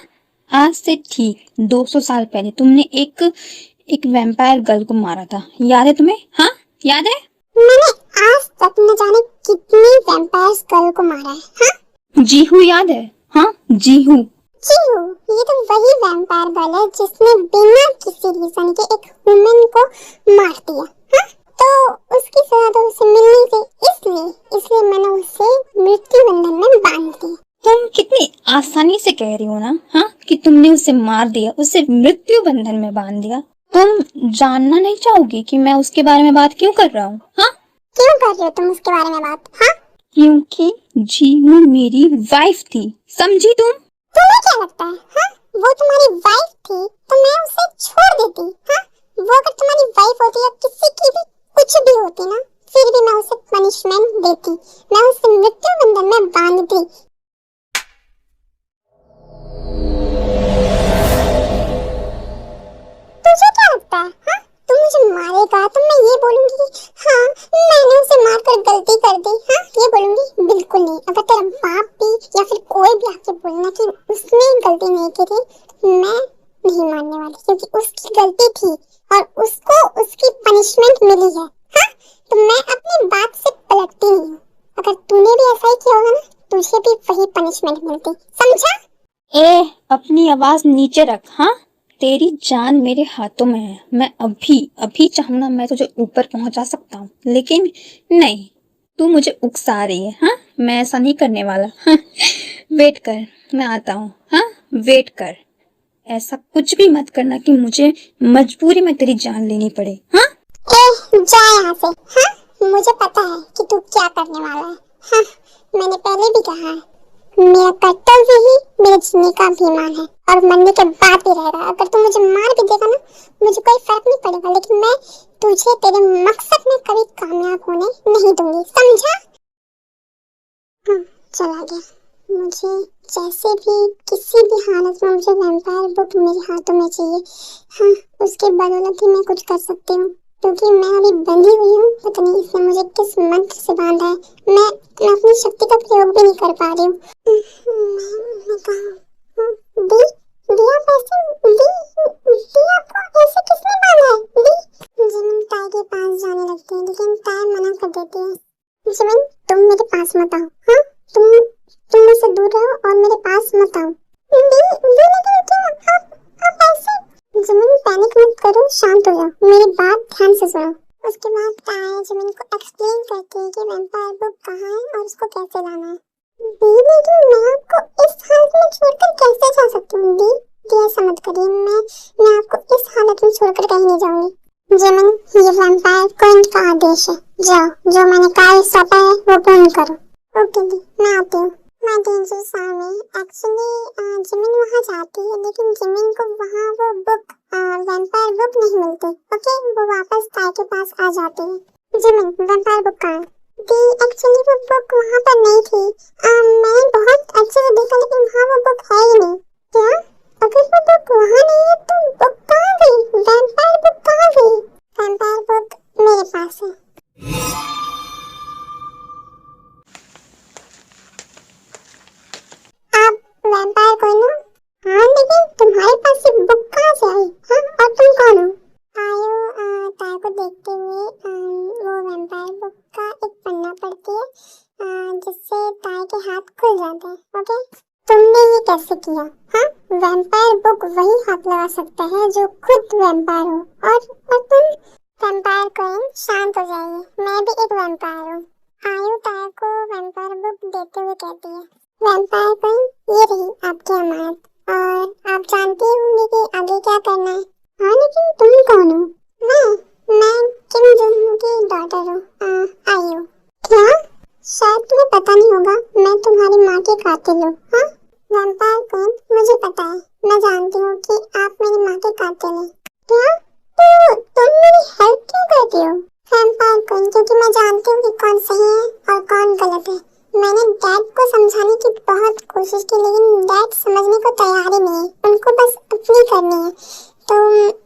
आज से ठीक 200 साल पहले तुमने एक वैम्पायर गर्ल को मारा था, याद है तुम्हें? हाँ, याद है? मैंने आज तक न जाने कितनी वैम्पायर्स गर्ल को मारा है। हाँ जीहू याद है? हाँ, जीहू। जीहू, ये तो वही वैम्पायर गर्ल है जिसने बिना किसी रीजन के एक वुमेन को मार दिया। हाँ, तो उसकी सजा तो उसे मिलनी थी, इसलिए मैंने उसे मृत्यु बंधन में बांध दिया। तुम कितनी आसानी से कह रही हो ना, हाँ, कि तुमने उसे मार दिया, उसे मृत्यु बंधन में बांध दिया। तुम जानना नहीं चाहोगी कि मैं उसके बारे में बात क्यों कर रहा हूँ? हाँ, क्यों कर रहे हो तुम उसके बारे में बात? हाँ, क्योंकि जीहू मेरी वाइफ थी, समझी तुम? तुम्हें क्या लगता है हाँ? वो तुम्हारी वाइफ थी तो मैं उसे छोड़ देती हाँ? वो अगर तुम्हारी वाइफ होती या किसी की भी कुछ भी होती ना, फिर भी मैं उसे पनिशमेंट देती, मैं उसे मृत्यु बंधन में बांधती। तुझे क्या लगता है हाँ? तू मुझे मारेगा तो मैं ये बोलूंगी हाँ मैंने उसे मारकर गलती कर दी हाँ? ये बोलूंगी? बिल्कुल नहीं। अगर तेरा बाप भी या फिर कोई भी आके बोलना कि उसने गलती नहीं की थी, मैं नहीं मानने वाली, क्योंकि उसकी गलती थी और उसको उसकी पनिशमेंट मिली है हाँ? तो मैं अपनी बात से पलटती नहीं हूँ। अगर तूने भी ऐसा ही किया होगा ना, तुझे भी वही पनिशमेंट मिलती, समझा? ए, अपनी आवाज नीचे रख। हाँ, तेरी जान मेरे हाथों में है। मैं अभी अभी चाहूँ ना, मैं तुझे ऊपर पहुंचा सकता हूँ, लेकिन नहीं, तू मुझे उकसा रही है। हाँ, मैं ऐसा नहीं करने वाला। हाँ, वेट कर, मैं आता हूँ। हाँ, वेट कर। ऐसा कुछ भी मत करना कि मुझे मजबूरी में तेरी जान लेनी पड़े। हाँ, जा यहाँ से हाँ? मुझे पता है कि तू क्या करने वाला है हाँ? मैंने पहले भी कहा है, मेरा कर्तव्य ही मेरे जीने का अभिमान है और मरने के बाद भी रहेगा। अगर तू मुझे मार भी देगा ना, मुझे कोई फर्क नहीं पड़ेगा, लेकिन मैं तुझे तेरे मकसद में कभी कामयाब होने नहीं दूंगी, समझा? हाँ, चला गया। मुझे जैसे भी किसी भी हालत में मुझे वैम्पायर बुक मेरे हाथों में चाहिए हाँ? उसके बदौलत ही मैं कुछ कर सकती हूँ, क्योंकि मैं अभी बंधी हुई हूँ। पता नहीं इसने मुझे किस मंत्र से बांधा है। मैं अपनी शक्ति का प्रयोग भी नहीं कर पा रही हूँ। मैं कहाँ हूँ? दी दिया पैसे दिया को ऐसे किसने बांधा है? दी जिमिन ताई के पास जाने लगती है, लेकिन ताई मना कर देती है। जिमिन तुम मेरे पास मत आओ हाँ? तुम मुझसे दूर रहो और मेरे पास मत आओ। दी लेकिन क्यों आप ऐसे? जिमिन पैनिक मत करो, शांत हो जाओ, मेरी बात ध्यान से सुनो। उसके बाद ताया जिमिन को एक्सप्लेन करती है कि वैम्पायर बुक कहाँ है और उसको कैसे लाना है। दी लेकिन मैं आपको इस हालत में छोड़कर कैसे जा सकती हूँ? दी ऐसा मत करिए, मैं आपको इस हालत में छोड़कर कहीं नहीं जाऊंगी। जिमिन ये वैम्पायर क्वीन का आदेश है, जाओ, जो मैंने कार्य सौंपा है वो पूर्ण करो। ओके दी, मैं आती हूँ। मैं डेंजर सार में एक्चुअली जिमिन वहाँ जाती है, लेकिन जिमिन को वहाँ वो बुक वैम्पायर बुक नहीं मिलती। ओके, वो वापस ताई के पास आ जाती है। जिमिन वैम्पायर बुक कहाँ है? दी एक्चुअली वो बुक वहाँ पर नहीं थी। मैंने बहुत अच्छे से देखा, लेकिन वहाँ वो बुक है ही नहीं। क्या? अगर वो बुक वहाँ नहीं है तो बुक कहाँ गई? वैम्पायर बुक कहाँ गई? वैम्पायर बुक मेरे पास है। आप वैम्पायर कौन हो? हाँ, लेकिन तुम्हारे पास ये बुक कहाँ से आई हाँ? और तुम कौन हो? आयो ताय को देखते हुए वो वैम्पायर बुक का एक पन्ना पढ़ती है, जिससे ताय के हाथ खुल जाते हैं। ओके, तुमने ये कैसे किया हाँ? वैम्पायर बुक वही हाथ लगा सकता है जो खुद वैम्पायर हो, और तुम? वैम्पायर क्वीन शांत हो जाइए, मैं भी एक वैम्पायर हूँ। आयु ताय को वैम्पायर बुक देते हुए कहती है, वैम्पायर क्वीन ये रही आपकी अमानत, और आप जानती होंगी कि आगे क्या करना है। हाँ, लेकिन तुम कौन हो? मैं किम जुन की डॉटर हूँ, आयु। क्या? शायद तुम्हें पता नहीं होगा, मैं तुम्हारी माँ की कातिल हूँ हाँ? वैम्पायर क्वीन मुझे पता है, मैं जानती हूँ कि आप मेरी माँ के कातिल हैं। क्या? तो तुम मेरी हेल्प क्यों करती हो? वैम्पायर क्वीन क्योंकि मैं जानती हूँ कि कौन सही है और कौन गलत है। मैंने डैड को समझाने की बहुत कोशिश की, लेकिन डैड समझने को तैयार ही नहीं है, उनको बस अपनी करनी है, तो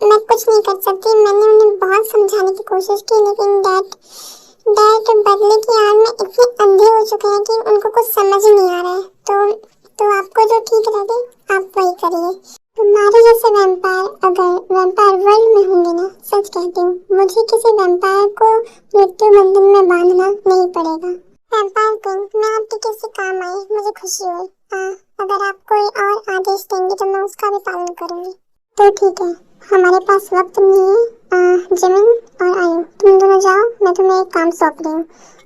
मैं कुछ नहीं कर सकती। मैंने उन्हें बहुत समझाने की कोशिश की, लेकिन डैड बदले की आड़ में इतने अंधे हो चुके हैं कि उनको कुछ समझ ही नहीं आ रहा है। तो आपको जो ठीक लगे आप वही करिए। तुम्हारे जैसे वैम्पायर अगर वैम्पायर वर्ल्ड में होंगे ना, सच कहती हूँ, मुझे किसी वैम्पायर को मृत्यु बंधन में बांधना नहीं पड़ेगा। वैम्पायर क्वीन, मैं आपके किसी काम आई, मुझे खुशी हुई। अगर आप कोई और आदेश देंगे तो मैं उसका भी पालन करूंगी। तो ठीक है, हमारे पास वक्त नहीं है। जिमिन और आयु, तुम दोनों जाओ, मैं तुम्हें एक काम सौंप रही हूँ,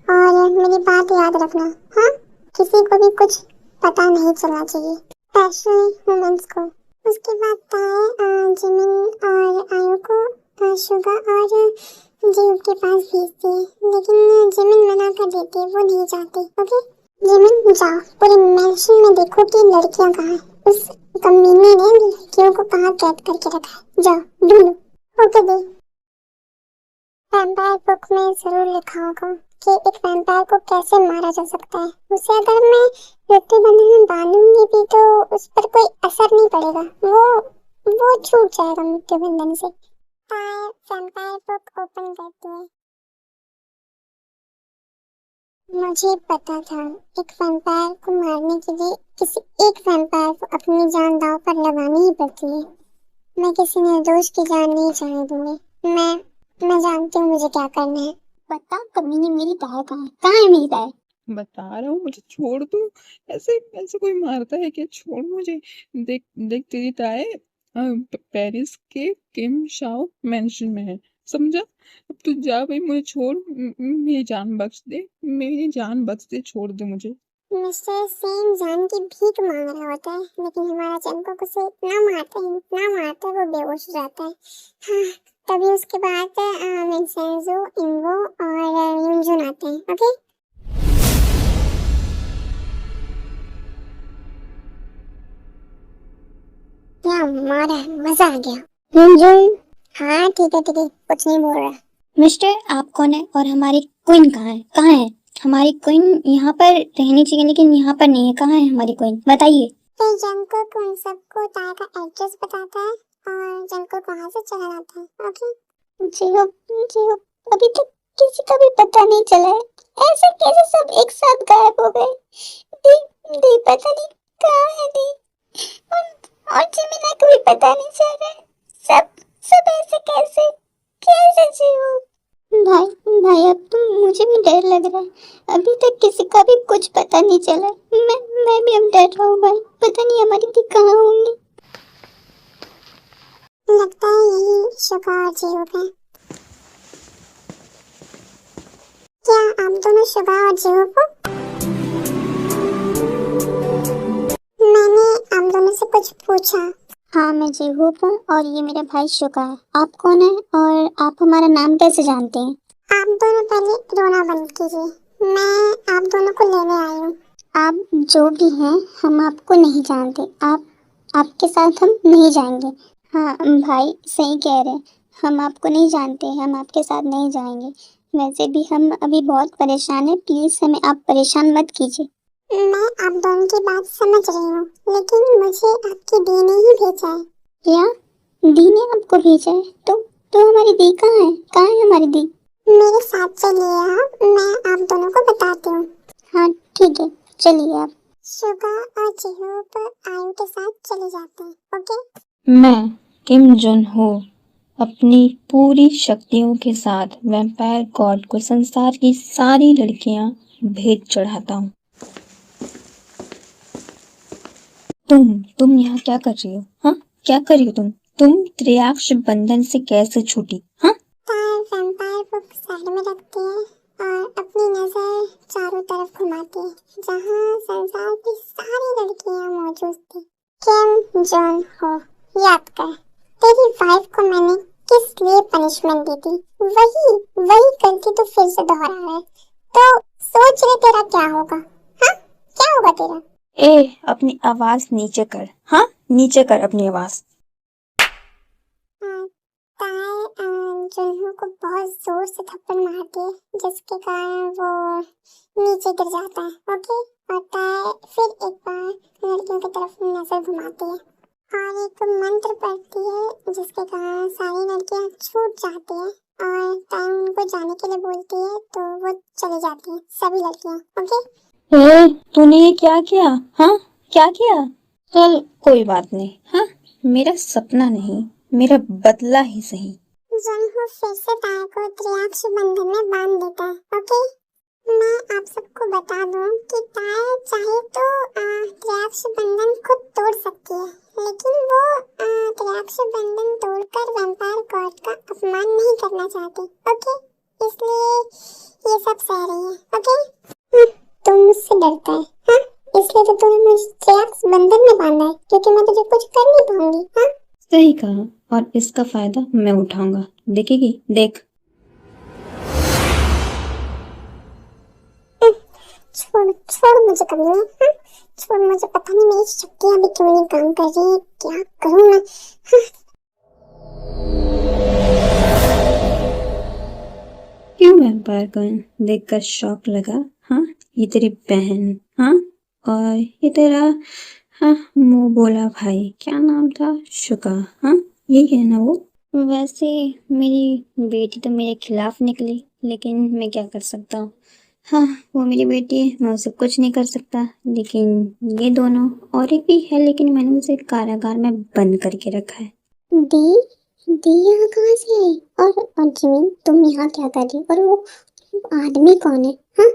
और मेरी बात याद रखना हाँ? किसी को भी कुछ पता नहीं चलना चाहिए, स्पेशली वुमेन्स को। उसके बाद ताए जिमिन और आयु को शुगा और जीव के पास भेजती है, लेकिन जिमिन मना कर देती है, वो नहीं चाहती। ओके जिमिन जाओ, पूरे मैंशन में देखो कि लड़कियां कहाँ हैं। उस कमीने ने लड़कियों को कहाँ कैद करके रखा है, जाओ ढूंढो। ओके दी। वैम्पायर बुक में जरूर लिखा होगा कि एक वैम्पायर को कैसे मारा जा सकता है। उसे अगर मैं मृत्यु बंधन में बांधूंगी भी तो उस पर कोई असर नहीं पड़ेगा, वो छूट जाएगा मृत्यु बंधन से। वैम्पायर बुक ओपन करती है। मुझे पता था एक वैम्पायर को मारने के लिए किसी एक वैम्पायर को अपनी जान दांव पर लगानी ही पड़ती है। मैं किसी निर्दोष की जान नहीं जाने दूंगी। मैं जानती हूँ मुझे क्या करना है। बता कमीने, मेरी ताया कहाँ है? कहाँ है मेरी ताया? बता रहा हूँ, मुझे छोड़ दो। ऐसे ऐसे कोई मारता है क्या? छोड़ मुझे। देख देख, तेरी ताए पेरिस के किम शाओ मेंशन में है, समझा? अब तू जा भाई, मुझे छोड़। मेरी जान बख्श दे, मेरी जान बख्श दे, छोड़ दे मुझे। मिस्टर सेन जान की भीख मांग रहा होता है, लेकिन हमारा जंगकोक उसे इतना मारता है वो बेहोश हो जाता है। हाँ, तभी उसके बाद विंसेंजो, इन्वो और युनजुन आते हैं। ओके क्या मारा है, मजा आ गया। युनजुन हाँ ठीक है कुछ नहीं बोल रहा। मिस्टर, आप कौन है और हमारी क्वीन कहाँ है? कहाँ है हमारी क्वीन? यहाँ पर रहनी चाहिए लेकिन यहाँ पर नहीं है। कहाँ है हमारी क्वीन? बताइए। फिर जंगकोक उन सबको ताया का एड्रेस बताता है और जंगकोक वहाँ से चला जाता है। ओके जी अभी तक किसी का भी पता नहीं चला है। ऐसे कैसे सब एक साथ गायब हो गए? दी पता नहीं कहाँ है दी, और जिमिना को भी पता नहीं चल रहा है। सब ऐसे कैसे जीवो? भाई अब तो मुझे भी डर लग रहा है। अभी तक किसी का भी कुछ पता नहीं चला। मैं भी अब डर रहा हूँ भाई, पता नहीं हमारी दी कहाँ होंगी। लगता है यही शुगा और जीहोप है। क्या आप दोनों शुगा और जीहोप हो? मैंने आप दोनों से कुछ पूछा। हाँ मैं जीहोप हूँ और ये मेरा भाई शुगा है। आप कौन है और आप हमारा नाम कैसे जानते हैं? आप दोनों पहले रोना बंद कीजिए, मैं आप दोनों को लेने आई हूँ। आप जो भी हैं हम आपको नहीं जानते, आपके साथ हम नहीं जाएंगे। हाँ भाई सही कह रहे हैं, हम आपको नहीं जानते, हम आपके साथ नहीं जाएंगे। वैसे भी हम अभी बहुत परेशान हैं, प्लीज हमें आप परेशान मत कीजिए। मैं आप दोनों की बात समझ रही हूँ, लेकिन मुझे आपकी दी ने ही भेजा है। क्या दी ने आपको भेजा है? तो हमारी दी कहाँ है? कहाँ है हमारी दी? मेरे साथ चलिए आप, मैं आप दोनों को बताती हूँ। हाँ ठीक है चलिए आप। शुगा और जीहोप आयु के साथ चले जाते हैं। ओके मैं किम जुन हो अपनी पूरी शक्तियों के साथ वैम्पायर गॉड को संसार की सारी लड़कियां भेंट चढ़ाता हूँ। तुम यहाँ क्या कर रही हो? हाँ क्या कर रही हो तुम त्रियाक्ष बंधन से कैसे छूटी? हाँ वैम्पायर बुक साइड में रखती है और अपनी नजर चारों तरफ घुमाती है, जहाँ संसार की सारी लड़कियां मौजूद थी। किम जॉन हो, याद कर तेरी वाइफ को मैंने किस लिए पनिशमेंट दी थी? वही गलती तो फिर से दोहरा रहा है, तो सोच ले तेरा क्या होगा। हाँ क्या होगा तेरा? अपनी आवाज नीचे कर। हाँ नीचे कर अपनी आवाज। जुनहो को बहुत जोर से थप्पड़ मारती है, जिसके कारण वो नीचे गिर जाता है। ओके और ताए फिर एक बार लड़कियों की तरफ नजर घुमाती है और एक मंत्र पढ़ती है, जिसके कारण सारी लड़कियां छूट जाती हैं और ताए उनको जाने के लिए बोलती है, तो वो चली जाती है सभी लड़कियां। ओके तूने ये क्या किया? हाँ क्या किया? चल कोई बात नहीं। हाँ मेरा सपना नहीं, मेरा बदला ही सही। जुनहो फिर से ताए को त्रियाक्ष बंधन में बांध देता है। ओके मैं आप सबको बता दूं कि ताए चाहे तो त्रियाक्ष बंधन खुद तोड़ सकती है, लेकिन वो त्रियाक्ष बंधन तोड़कर वैम्पायर गॉड का अपमान नहीं करना चाहती। ओके इसलिए ये सब सह रही है। ओके तुम मुझसे डरता है? हाँ इसलिए तो तूने मुझे त्रियाक्ष बंधन में बांधा है, क्योंकि मैं तुझे कुछ कर नहीं पाऊंगी। हाँ सही कहा और इसका फायदा मैं उठाऊंगा, देखेगी देख। छोड़ छोड़ मुझे कभी नहीं। हाँ? छोड़ मुझे, पता नहीं मेरी शक्तियाँ अभी क्यों नहीं काम कर रही, क्या करूँ मैं। हाँ? क्यों वैम्पायर कौन देखकर शौक लगा? हाँ, ये तेरी बहन। हाँ, और ये तेरा हाँ मुंह बोला भाई, क्या नाम था? शुका। हाँ, यही है ना वो? वैसे मेरी बेटी तो मेरे खिलाफ निकली, लेकिन मैं क्या कर सकता हूँ। हाँ, वो मेरी बेटी है, मैं उसे कुछ नहीं कर सकता। लेकिन ये दोनों, और एक भी है, लेकिन मैंने उसे कारागार में बंद करके रखा है। दी यहाँ कहाँ से आई? और जिमी, तुम यहाँ क्या कर रही हो? और वो आदमी कौन है? हाँ?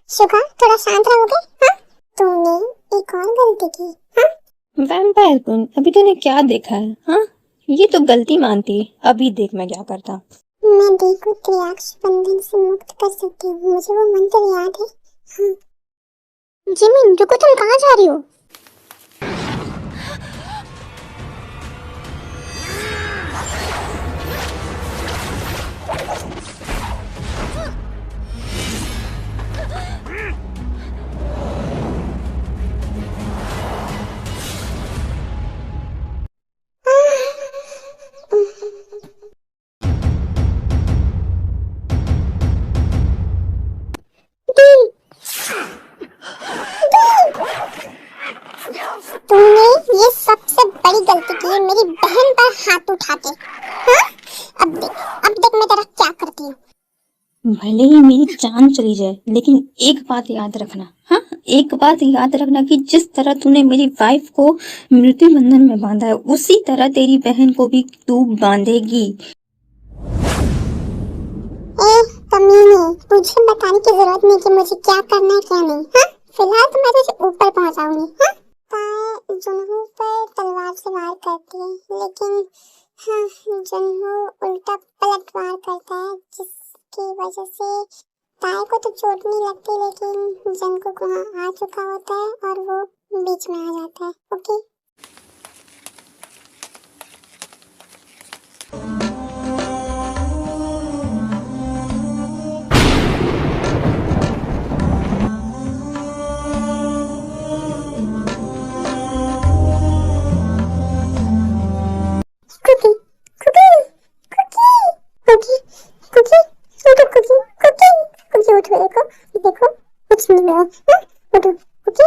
शुका, थोड़ा शांत रहोगे? हाँ? तुमने एक और गलती की। हाँ? वैम्पायर कौन, अभी तूने क्या देखा है? हाँ, ये तो गलती मानती है। अभी देख मैं क्या करता। मैं दी को त्रियाक्ष बंधन से मुक्त कर सकती हूँ, मुझे वो मंत्र याद है। हाँ। जिमिन, रुको, तुम कहाँ जा रही हो? तुमने ये सबसे बड़ी गलती की है, मेरी बहन पर हाथ उठा के। हाँ? अब देख मैं तेरा क्या करती हूँ। भले ही मेरी जान चली जाए, लेकिन एक बात याद रखना। हाँ, एक बात याद रखना कि जिस तरह तूने मेरी वाइफ को मृत्यु बंधन में बांधा है, उसी तरह तेरी बहन को भी तू बांधेगी। कमीने, तुझे बताने की जरूरत नहीं कि मुझे क्या करना है क्या नहीं। हाँ? फिलहाल तो मैं तुझे ऊपर पहुंचाऊंगी। हाँ? ताए जुनहो पर तलवार से वार करती है, लेकिन हाँ, जुनहो उल्टा पलटवार करता है, जिसकी वजह से ताए को तो चोट नहीं लगती, लेकिन जंको को आ चुका होता है और वो बीच में आ जाता है। ओके? देखो कुछ नहीं हुआ। उठो, okay?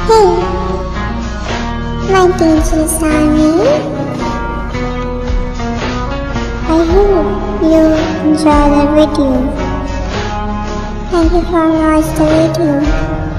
Hey, my dangerous army. I hope you enjoy the video. Thank you for watching the video.